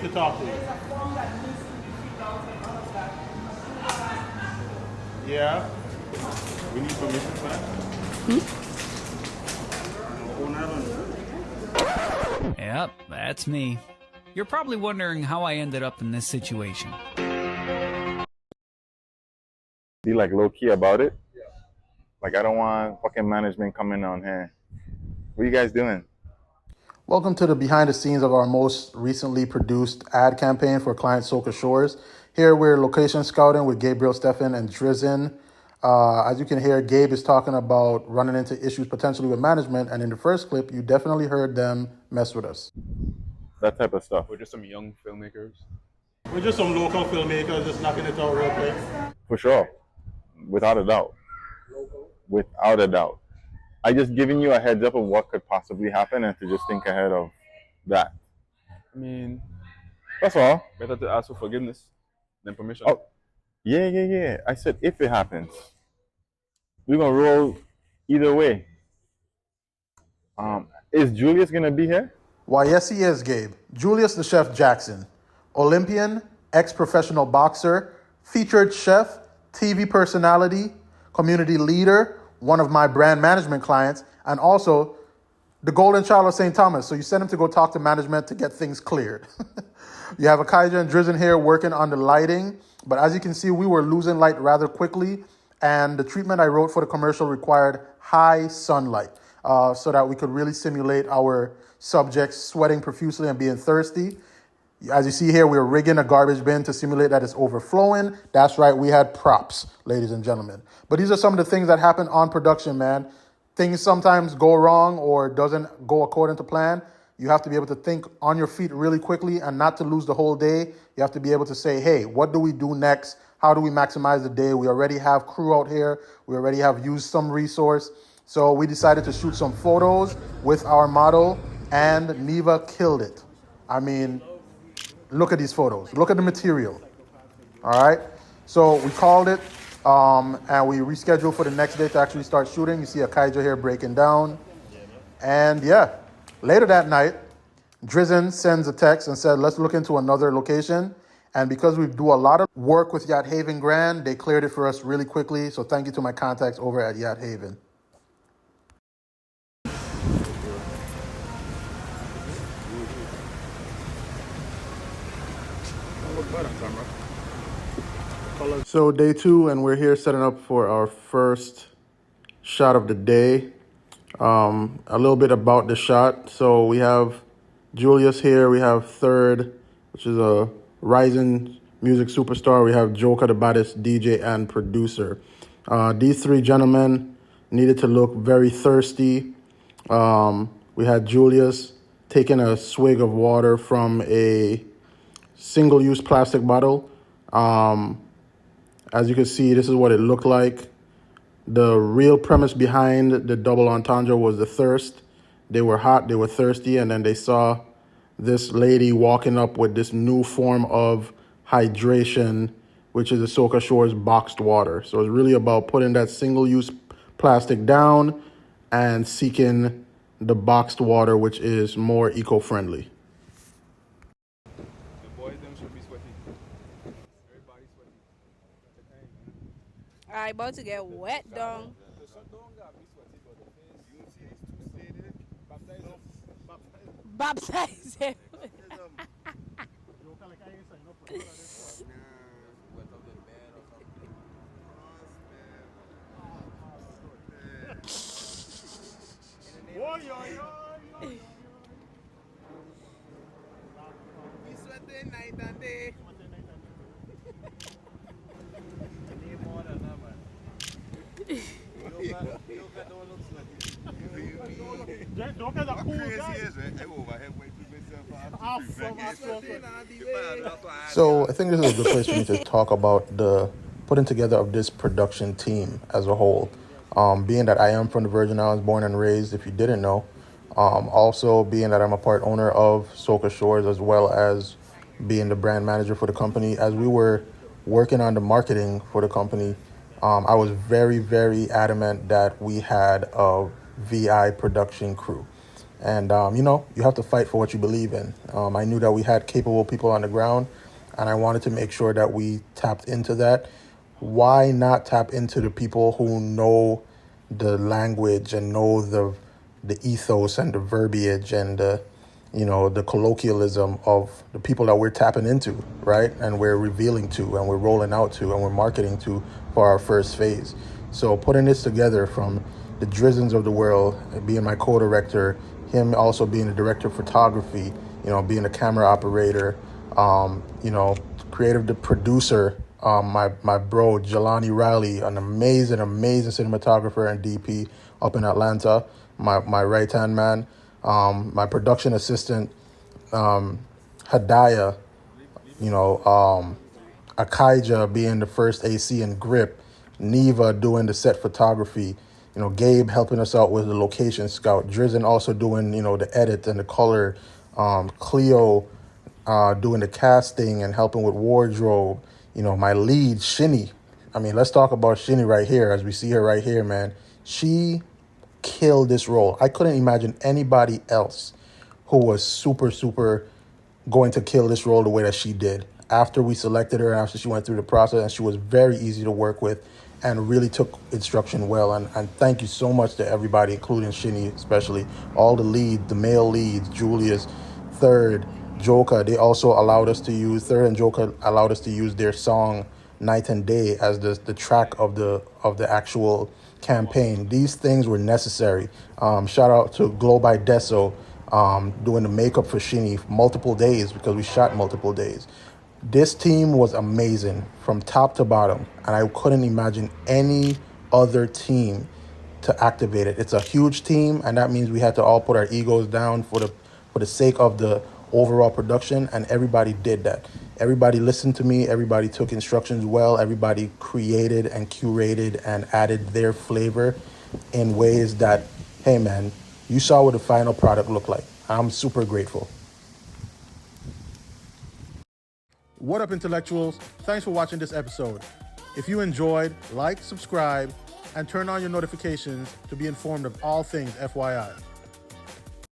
to talk to you. Yeah. We need permission for that? Yep, that's me. You're probably wondering how I ended up in this situation. Be like low key about it. Like I don't want fucking management coming on here. What are you guys doing? Welcome to the behind the scenes of our most recently produced ad campaign for client Soca Shores. Here we're location scouting with Gabriel, Stefan, and Drizzen. As you can hear, Gabe is talking about running into issues potentially with management, and in the first clip, you definitely heard them mess with us. That type of stuff. We're just some young filmmakers. We're just some local filmmakers just knocking it out real quick. For sure. Without a doubt. Without a doubt. I just giving you a heads up of what could possibly happen and to just think ahead of that. I mean, that's all. Better to ask for forgiveness than permission. Oh, yeah. I said if it happens. We're going to roll either way. Is Julius going to be here? Why, yes, he is, Gabe. Julius the Chef Jackson, Olympian, ex-professional boxer, featured chef, TV personality, community leader, one of my brand management clients, and also the golden child of St. Thomas. So you sent him to go talk to management to get things cleared. You have Akaija and Drizzen here working on the lighting. But as you can see, we were losing light rather quickly. And the treatment I wrote for the commercial required high sunlight so that we could really simulate our subjects sweating profusely and being thirsty. As you see here, we're rigging a garbage bin to simulate that it's overflowing. That's right, we had props, ladies and gentlemen. But these are some of the things that happen on production, man. Things sometimes go wrong or doesn't go according to plan. You have to be able to think on your feet really quickly and not to lose the whole day. You have to be able to say, hey, what do we do next? How do we maximize the day? We already have crew out here. We already have used some resource. So we decided to shoot some photos with our model, and Neva killed it. I mean, look at these photos. Look at the material. All right. So we called it and we rescheduled for the next day to actually start shooting. You see Akaija here breaking down. And yeah, later that night, Drizzen sends a text and said, let's look into another location. And because we do a lot of work with Yacht Haven Grand, they cleared it for us really quickly. So thank you to my contacts over at Yacht Haven. So day 2, and we're here setting up for our first shot of the day. A little bit about the shot. So we have Julius here. We have Third, which is a rising music superstar. We have Joker, the baddest DJ and producer. These three gentlemen needed to look very thirsty. We had Julius taking a swig of water from a single-use plastic bottle. As you can see, this is what it looked like. The real premise behind the double entendre was the thirst. They were hot, they were thirsty, and then they saw this lady walking up with this new form of hydration, which is the Soca Shores boxed water. So it's really about putting that single-use plastic down and seeking the boxed water, which is more eco-friendly. I about to get wet, dong. Baptize him. We sweating night and day. So I think this is a good place for me to talk about the putting together of this production team as a whole. Being that I am from the Virgin Islands, born and raised, if you didn't know. Also being that I'm a part owner of Soca Shores, as well as being the brand manager for the company. As we were working on the marketing for the company, I was very, very adamant that we had a VI production crew. And, you have to fight for what you believe in. I knew that we had capable people on the ground, and I wanted to make sure that we tapped into that. Why not tap into the people who know the language and know the ethos and the verbiage and the colloquialism of the people that we're tapping into, right? And we're revealing to and we're rolling out to and we're marketing to for our first phase. So putting this together from the Drizzens of the world, being my co-director, him also being the director of photography, being a camera operator, creative the producer, my bro Jelani Riley, an amazing cinematographer and DP up in Atlanta, my right hand man, my production assistant, Hadaya, Akaija being the first AC and grip, Neva doing the set photography, Gabe helping us out with the location scout, Drizzen also doing, the edit and the color, Cleo doing the casting and helping with wardrobe, my lead, Shinny. I mean, let's talk about Shinny right here as we see her right here, man. She killed this role. I couldn't imagine anybody else who was super going to kill this role the way that she did. After we selected her, after she went through the process, and she was very easy to work with and really took instruction well. And thank you so much to everybody, including Shinny, especially all the leads, the male leads, Julius, Third, Joker. They also allowed us to use, Third and Joker allowed us to use their song Night and Day as the track of the actual campaign. These things were necessary. Shout out to Glow by Deso, doing the makeup for Shinny multiple days because we shot multiple days. This team was amazing from top to bottom, and I couldn't imagine any other team to activate it. It's a huge team, and that means we had to all put our egos down for the sake of the overall production, and everybody did that. Everybody listened to me, everybody took instructions well, everybody created and curated and added their flavor in ways that, hey man, you saw what the final product looked like. I'm super grateful. What up, intellectuals? Thanks for watching this episode. If you enjoyed, like, subscribe, and turn on your notifications to be informed of all things FYI.